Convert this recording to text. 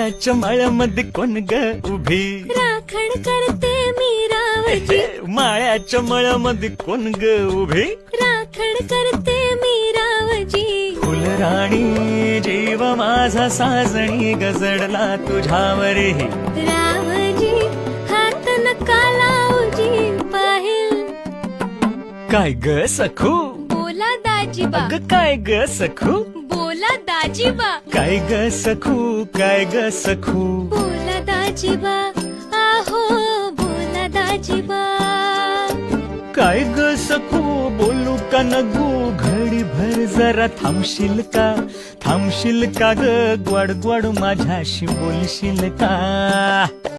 माळ्याच्या माळ्यामध्ये कोण ग उभी? राखण करते मी रावजी, माळ्याच्या माळ्यामध्ये कोण ग उभी? राखण करते मी रावजी. फुलराणी जीव माझा साजणी गजडला तुझ्यावरी. रावजी हात नका लावजी, पाहिल काय ग सखू? बोला दाजीबा, अग काय ग सखू? बोला दाजीबा, काय ग सखू? काय ग सखू? बोला दाजीबा, आहो बोला दाजीबा. काय ग सखू बोलू का नगू? घडी भर जरा थांबशील का? थांबशील का ग? ग्वाड ग्वाड माझ्याशी बोलशील का?